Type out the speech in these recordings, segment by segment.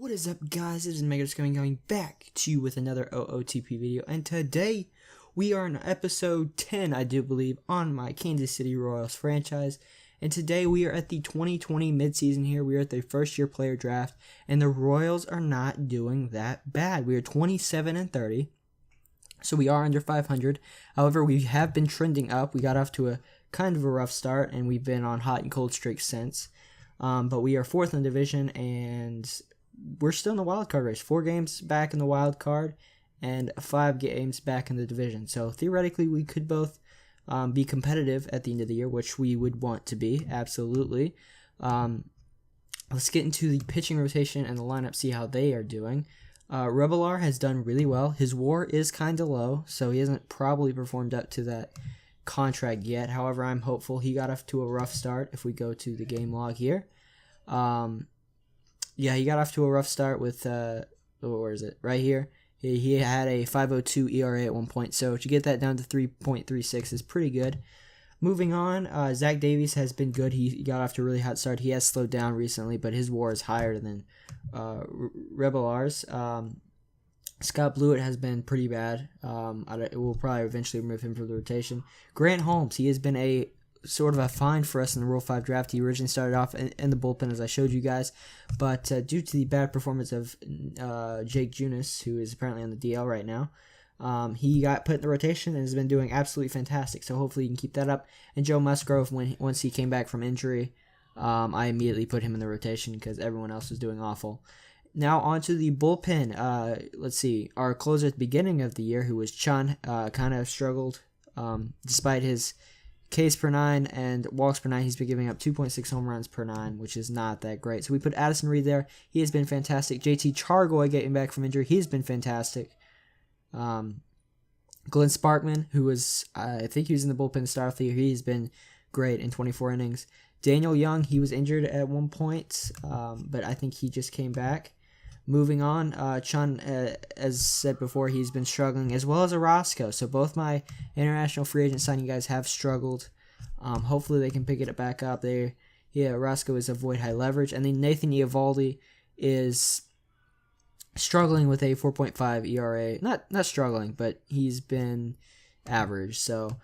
What is up, guys? It is MegaDoseGaming coming back to you with another OOTP video, and today we are in episode 10, I do believe, on my Kansas City Royals franchise. And today we are at the 2020 midseason here. We are at the first year player draft, and the Royals are not doing that bad. We are 27-30, so we are under 500. However, we have been trending up. We got off to a kind of a rough start, and we've been on hot and cold streaks since. But we are 4th in the division, and we're still in the wild card race. 4 games back in the wild card and 5 games back in the division. So theoretically, we could both be competitive at the end of the year, which we would want to be, absolutely. Let's get into the pitching rotation and the lineup, see how they are doing. Revelar has done really well. His WAR is kind of low, so he hasn't probably performed up to that contract yet. However, I'm hopeful. He got off to a rough start if we go to the game log here. Yeah, he got off to a rough start with, where is it? Right here. He had a 5.02 ERA at one point, so to get that down to 3.36 is pretty good. Moving on, Zach Davies has been good. He got off to a really hot start. He has slowed down recently, but his WAR is higher than Revelar's. Scott Blewett has been pretty bad. We'll probably eventually remove him from the rotation. Grant Holmes, he has been a sort of a find for us in the Rule 5 draft. He originally started off in the bullpen, as I showed you guys, but due to the bad performance of Jake Junis, who is apparently on the DL right now, he got put in the rotation and has been doing absolutely fantastic. So hopefully he can keep that up. And Joe Musgrove, once he came back from injury, I immediately put him in the rotation because everyone else was doing awful. Now on to the bullpen. Let's see. Our closer at the beginning of the year, who was Chun, kind of struggled despite his Ks per 9 and walks per 9. He's been giving up 2.6 home runs per 9, which is not that great. So we put Addison Reed there. He has been fantastic. JT Chargoy getting back from injury. He's been fantastic. Glenn Sparkman, who was, I think he was in the bullpen to start off the year. He's been great in 24 innings. Daniel Young, he was injured at one point, but I think he just came back. Moving on, Chun, as said before, he's been struggling, as well as Orozco. So both my international free agent signing guys have struggled. Hopefully they can pick it back up. Orozco is avoid high leverage. And then Nathan Eovaldi is struggling with a 4.5 ERA. Not struggling, but he's been average. So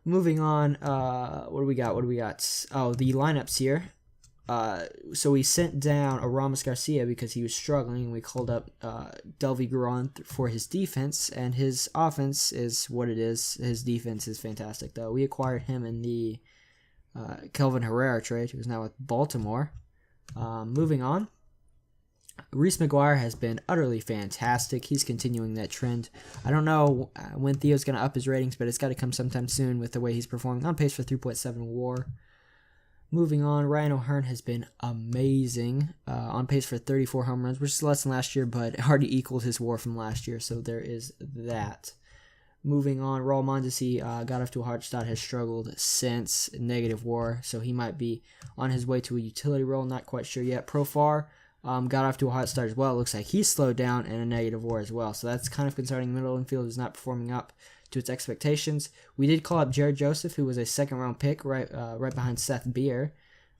moving on, what do we got? Oh, the lineups here. So we sent down Aramis Garcia because he was struggling. We called up Delvey Guerin for his defense, and his offense is what it is. His defense is fantastic, though. We acquired him in the Kelvin Herrera trade, who's now with Baltimore. Moving on, Reese McGuire has been utterly fantastic. He's continuing that trend. I don't know when Theo's going to up his ratings, but it's got to come sometime soon with the way he's performing. On pace for 3.7 WAR. Moving on, Ryan O'Hearn has been amazing, on pace for 34 home runs, which is less than last year, but already equaled his WAR from last year, so there is that. Moving on, Raul Mondesi got off to a hard start, has struggled since, negative WAR, so he might be on his way to a utility role, not quite sure yet. Profar got off to a hot start as well. It looks like he's slowed down and a negative WAR as well, so that's kind of concerning. Middle infield is not performing up to its expectations. We did call up Jared Joseph, who was a second-round pick, right behind Seth Beer,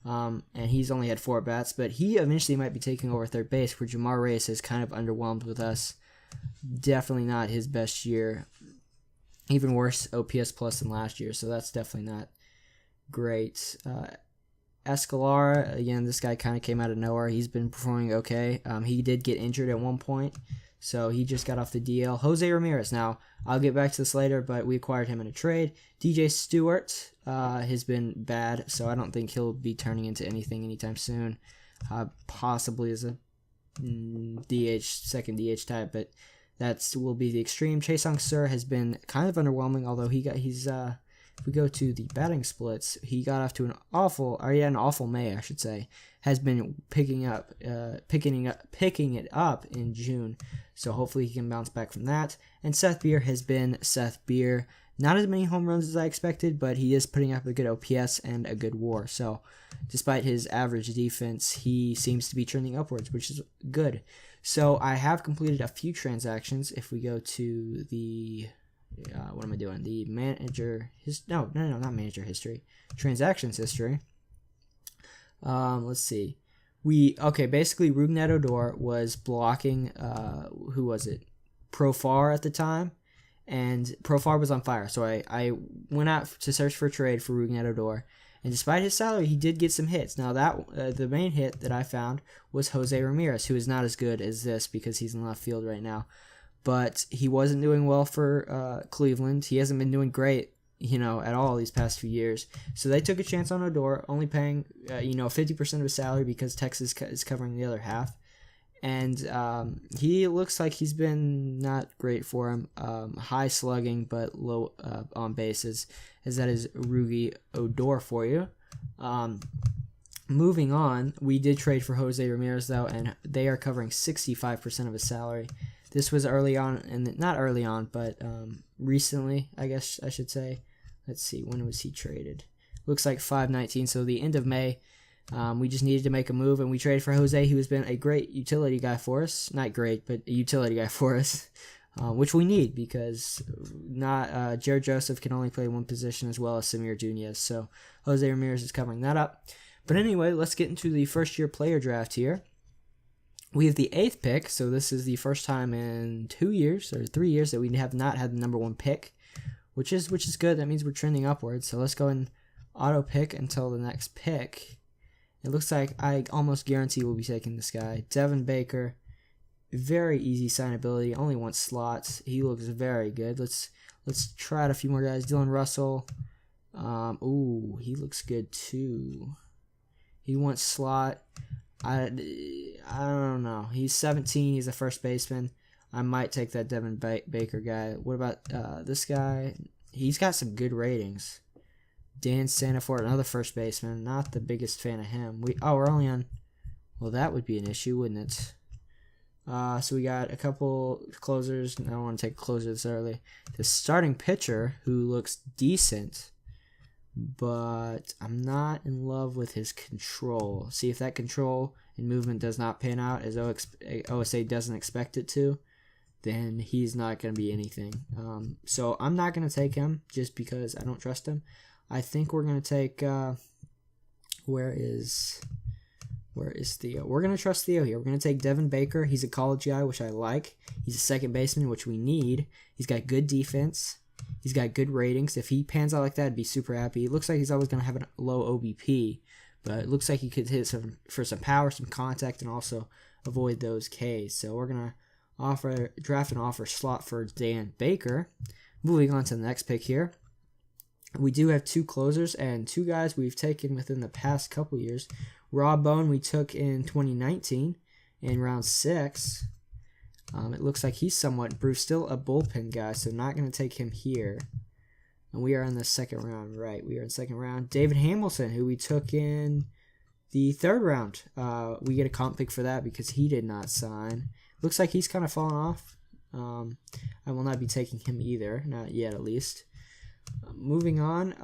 and he's only had 4 bats, but he eventually might be taking over third base, where Jamar Reyes has kind of underwhelmed with us. Definitely not his best year. Even worse OPS plus than last year, so that's definitely not great. Escalara, again, this guy kind of came out of nowhere. He's been performing okay. He did get injured at one point, so he just got off the DL. Jose Ramirez, now, I'll get back to this later, but we acquired him in a trade. DJ Stewart has been bad, so I don't think he'll be turning into anything anytime soon. Possibly as a DH, second DH type, but that will be the extreme. Chaesung Sir has been kind of underwhelming, although if we go to the batting splits, he got off to an awful May, I should say. Has been picking it up in June, so hopefully he can bounce back from that. And Seth Beer has been Seth Beer. Not as many home runs as I expected, but he is putting up a good OPS and a good WAR. So despite his average defense, he seems to be trending upwards, which is good. So I have completed a few transactions. If we go to the what am I doing? The not manager history. Transactions history. Let's see. Basically Rougned Odor was blocking who was it? Profar at the time, and Profar was on fire. So I went out to search for a trade for Rougned Odor, and despite his salary, he did get some hits. Now that the main hit that I found was Jose Ramirez, who is not as good as this because he's in left field right now. But he wasn't doing well for Cleveland. He hasn't been doing great, at all these past few years. So they took a chance on Odor, only paying, 50% of his salary because Texas is covering the other half. And he looks like he's been not great for him. High slugging, but low on bases, as that is Rougned Odor for you. Moving on, we did trade for Jose Ramirez, though, and they are covering 65% of his salary. This was early on, and not early on, but recently, I guess I should say. Let's see, when was he traded? Looks like 5/19, so the end of May. We just needed to make a move, and we traded for Jose, who has been a great utility guy for us. Not great, but a utility guy for us, which we need because Jared Joseph can only play one position as well as Samir Duñez. So Jose Ramirez is covering that up. But anyway, let's get into the first-year player draft here. We have the 8th pick, so this is the first time in 2 years or 3 years that we have not had the number 1 pick, which is good. That means we're trending upwards. So let's go and auto pick until the next pick. It looks like I almost guarantee we'll be taking this guy, Devin Baker. Very easy signability, only 1 slot. He looks very good. Let's try out a few more guys. Dylan Russell. He looks good too. He wants slot. I don't know. He's 17. He's a first baseman. I might take that Devin Baker guy. What about this guy? He's got some good ratings. Dan Sanford, another first baseman. Not the biggest fan of him. We're only on. Well, that would be an issue, wouldn't it? So we got a couple closers. I don't want to take a closer this early. The starting pitcher, who looks decent, but I'm not in love with his control. See, if that control and movement does not pan out as OSA doesn't expect it to, then he's not going to be anything. So I'm not going to take him just because I don't trust him. I think we're going to take, where is Theo? We're going to trust Theo here. We're going to take Devin Baker. He's a college guy, which I like. He's a second baseman, which we need. He's got good defense. He's got good ratings. If he pans out like that, I'd be super happy. It looks like he's always going to have a low OBP, but it looks like he could hit for some power, some contact, and also avoid those Ks. So we're going to draft an offer slot for Dan Baker. Moving on to the next pick here. We do have 2 closers and 2 guys we've taken within the past couple years. Rob Bone we took in 2019 in round 6. It looks like he's somewhat improved. Still a bullpen guy, so not going to take him here. And we are in the second round, right? We are in second round. David Hamilton, who we took in the 3rd round. We get a comp pick for that because he did not sign. Looks like he's kind of fallen off. I will not be taking him either, not yet at least. Moving on.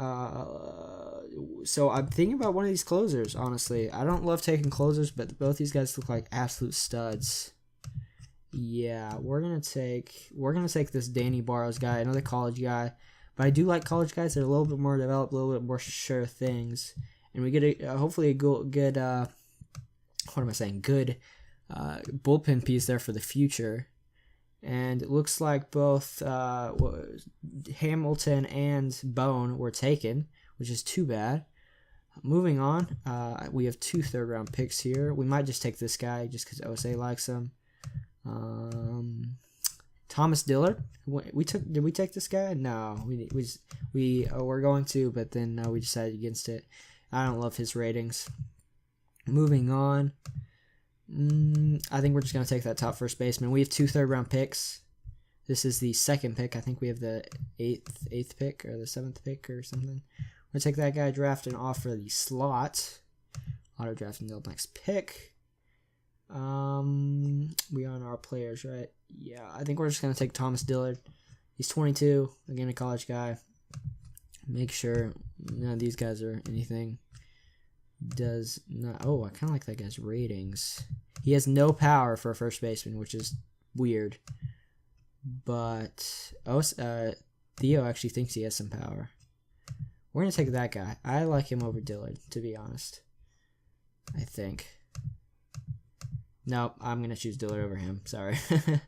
So I'm thinking about one of these closers, honestly. I don't love taking closers, but both these guys look like absolute studs. Yeah, we're gonna take this Danny Barrows guy, another college guy. But I do like college guys that are a little bit more developed, a little bit more sure things, and we get hopefully a good good bullpen piece there for the future. And it looks like both Hamilton and Bone were taken, which is too bad. Moving on, we have 2 third-round picks here. We might just take this guy just because OSA likes him. Thomas Dillard. Did we take this guy? No, we were going to, but then no, we decided against it. I don't love his ratings. Moving on. I think we're just going to take that top first baseman. We have 2 third-round picks. This is the 2nd pick. I think we have the 8th pick or the 7th pick or something. We're going to take that guy, draft, and offer the slot. Auto draft until next pick. We on our players, right? Yeah, I think we're just going to take Thomas Dillard. He's 22, again, a college guy. Make sure none of these guys are anything. Does not. Oh, I kind of like that guy's ratings. He has no power for a first baseman, which is weird. But Theo actually thinks he has some power. We're going to take that guy. I like him over Dillard, to be honest. I think. Nope, I'm going to choose Dillard over him. Sorry. We're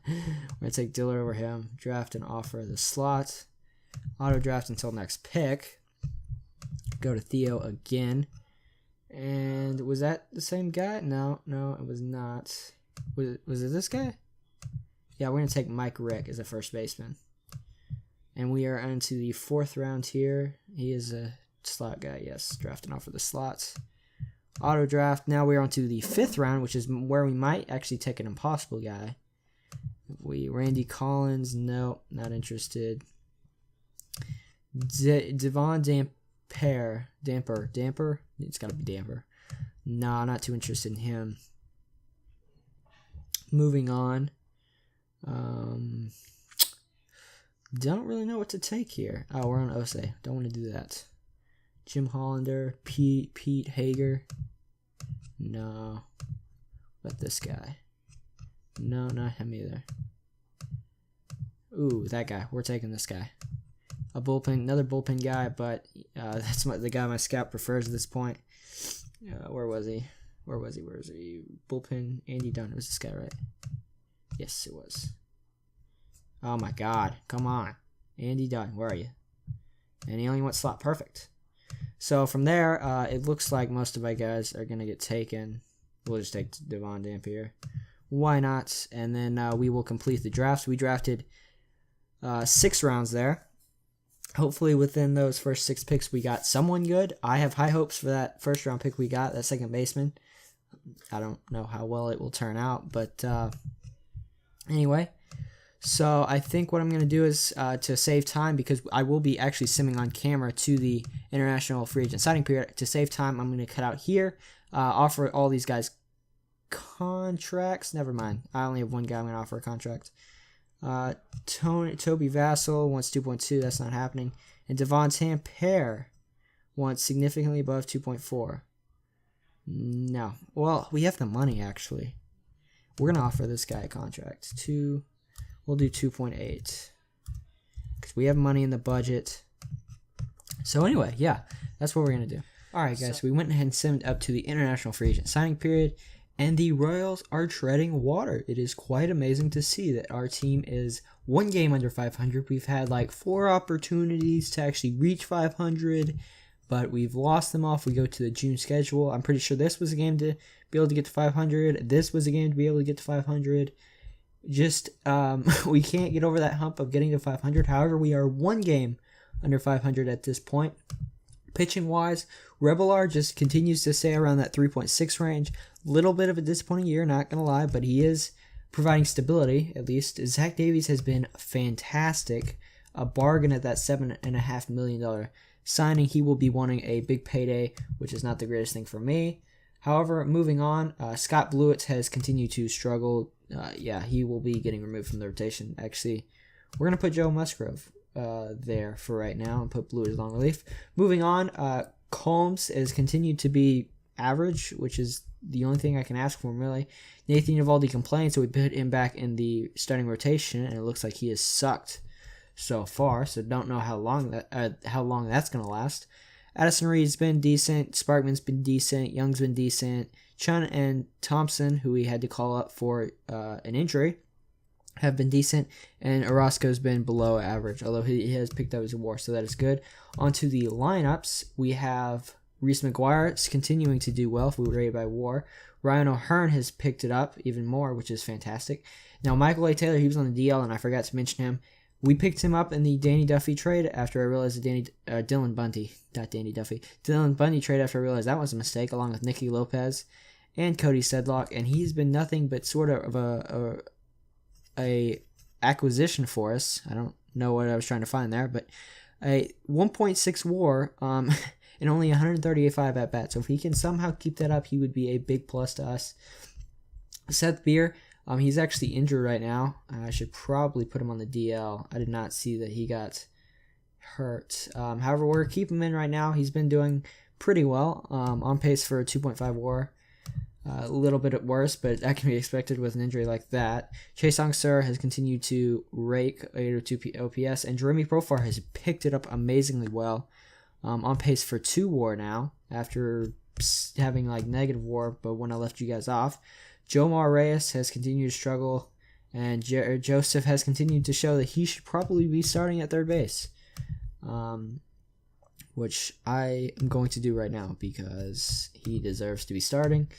going to take Dillard over him. Draft and offer the slot. Auto draft until next pick. Go to Theo again. And was that the same guy? No, it was not. Was it this guy? Yeah, we're going to take Mike Rick as a first baseman. And we are into the 4th round here. He is a slot guy, yes. Draft and offer the slots. Auto draft. Now we're on to the 5th round, which is where we might actually take an impossible guy. Randy Collins, no, not interested. Devon Damper. It's got to be Damper. Nah, not too interested in him. Moving on. Don't really know what to take here. Oh, we're on Ose. Don't want to do that. Jim Hollander, Pete Hager. No. What about this guy? No, not him either. Ooh, that guy. We're taking this guy. Another bullpen guy, but that's the guy my scout prefers at this point. Where was he? Where is he? Bullpen, Andy Dunn. It was this guy, right? Yes, it was. Oh my God. Come on. Andy Dunn, where are you? And he only went slot. Perfect. So from there, it looks like most of my guys are going to get taken. We'll just take Devon Dampier. Why not? And then we will complete the drafts. We drafted 6 rounds there. Hopefully within those first 6 picks, we got someone good. I have high hopes for that first round pick we got, that second baseman. I don't know how well it will turn out, but anyway. So I think what I'm going to do is to save time, because I will be actually simming on camera to the international free agent signing period. To save time, I'm going to cut out here, offer all these guys contracts. Never mind. I only have one guy I'm going to offer a contract. Toby Vassell wants 2.2. That's not happening. And Devon Tamper wants significantly above 2.4. No. Well, we have the money, actually. We're going to offer this guy a contract. We'll do 2.8 because we have money in the budget. So anyway, yeah, that's what we're going to do. All right, guys, so we went ahead and simmed up to the international free agent signing period, and the Royals are treading water. It is quite amazing to see that our team is 1 game under 500. We've had like 4 opportunities to actually reach 500, but we've lost them off. We go to the June schedule. I'm pretty sure this was a game to be able to get to 500. This was a game to be able to get to 500. Just we can't get over that hump of getting to 500. However, we are 1 game under 500 at this point. Pitching wise, Rebellar just continues to stay around that 3.6 range. Little bit of a disappointing year, not gonna lie, but he is providing stability at least. Zach Davies has been fantastic, a bargain at that $7.5 million signing. He will be wanting a big payday, which is not the greatest thing for me. However, moving on, Scott Blewett has continued to struggle. Yeah, he will be getting removed from the rotation. Actually, we're going to put Joe Musgrove there for right now and put Blewett as long relief. Moving on, Combs has continued to be average, which is the only thing I can ask for him, really. Nathan Eovaldi complained, so we put him back in the starting rotation, and it looks like he has sucked so far, so don't know how long that's going to last. Addison Reed's been decent. Sparkman's been decent. Young's been decent. Chun and Thompson, who we had to call up for an injury, have been decent. And Orozco's been below average, although he has picked up his WAR, so that is good. On to the lineups, we have Reese McGuire continuing to do well if we were rated by WAR. Ryan O'Hearn has picked it up even more, which is fantastic. Now, Michael A. Taylor, he was on the DL, and I forgot to mention him. We picked him up in the Danny Duffy trade after I realized the Dylan Bundy trade after I realized that was a mistake, along with Nicky Lopez and Cody Sedlock, and he's been nothing but sort of a acquisition for us. I don't know what I was trying to find there, but a 1.6 WAR and only 135 at bat. So if he can somehow keep that up, he would be a big plus to us. Seth Beer. He's actually injured right now. I should probably put him on the DL. I did not see that he got hurt. However, we're keeping him in right now. He's been doing pretty well. On pace for a 2.5 WAR. A little bit worse, but that can be expected with an injury like that. Chase Sung-Sir has continued to rake 802 OPS, and Jeremy Profar has picked it up amazingly well. On pace for 2 WAR now, after having like negative WAR, but when I left you guys off. Jomar Reyes has continued to struggle, and Joseph has continued to show that he should probably be starting at third base, which I am going to do right now because he deserves to be starting.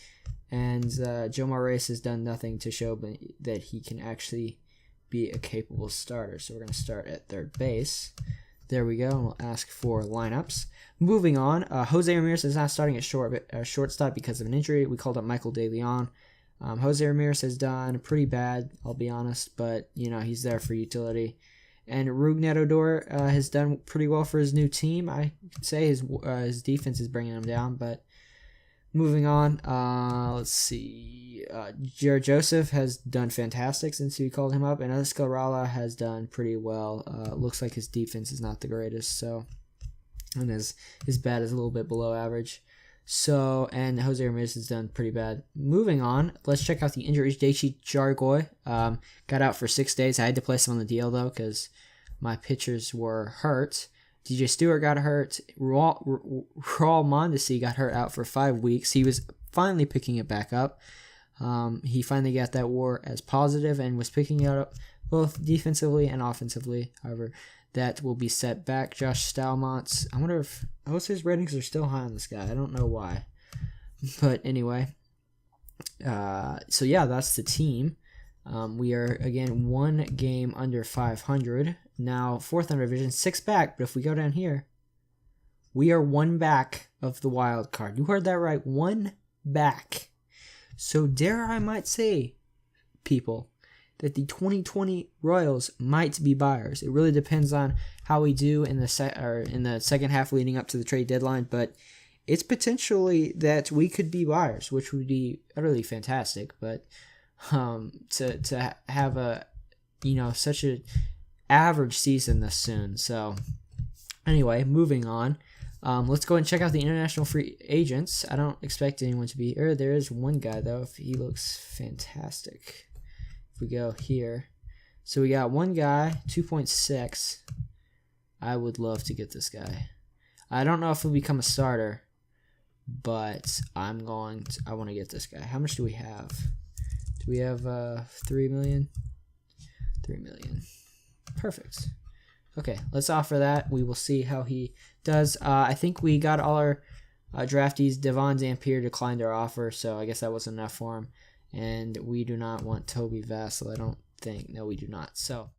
And Jomar Reyes has done nothing to show that he can actually be a capable starter. So we're going to start at third base. There we go, and we'll ask for lineups. Moving on, Jose Ramirez is not starting at shortstop because of an injury. We called up Michael De Leon. Jose Ramirez has done pretty bad, I'll be honest, but he's there for utility. And Rougned Odor has done pretty well for his new team. I could say his defense is bringing him down, but moving on, let's see. Jared Joseph has done fantastic since we called him up, and Escalrala has done pretty well. Looks like his defense is not the greatest, and his bat is a little bit below average. And Jose Ramirez has done pretty bad. Moving on, let's check out the injuries. Daichi Jargoy got out for 6 days. I had to place him on the DL, though, because my pitchers were hurt. DJ Stewart got hurt. Raul Mondesi got hurt out for 5 weeks. He was finally picking it back up. He finally got that WAR as positive and was picking it up both defensively and offensively. However, that will be set back. Josh Stalmont, I wonder if his ratings are still high on this guy. I don't know why. But anyway, so yeah, that's the team. We are, again, 1 game under 500. Now, 4th under division, 6 back. But if we go down here, we are 1 back of the wild card. You heard that right, 1 back. So dare I might say, people, that the 2020 Royals might be buyers. It really depends on how we do in the second half leading up to the trade deadline, but it's potentially that we could be buyers, which would be utterly fantastic. But to have a such a average season this soon. So anyway, moving on. Let's go and check out the international free agents. I don't expect anyone to be here. There is one guy though. If he looks fantastic. We go here. So we got one guy, 2.6. I would love to get this guy. I don't know if he'll become a starter, but I want to get this guy. How much do we have? Do we have 3 million? 3 million. Perfect. Okay, let's offer that. We will see how he does. I think we got all our draftees. Devon Zampier declined our offer, so I guess that wasn't enough for him. And we do not want Toby Vassell, I don't think. No, we do not. So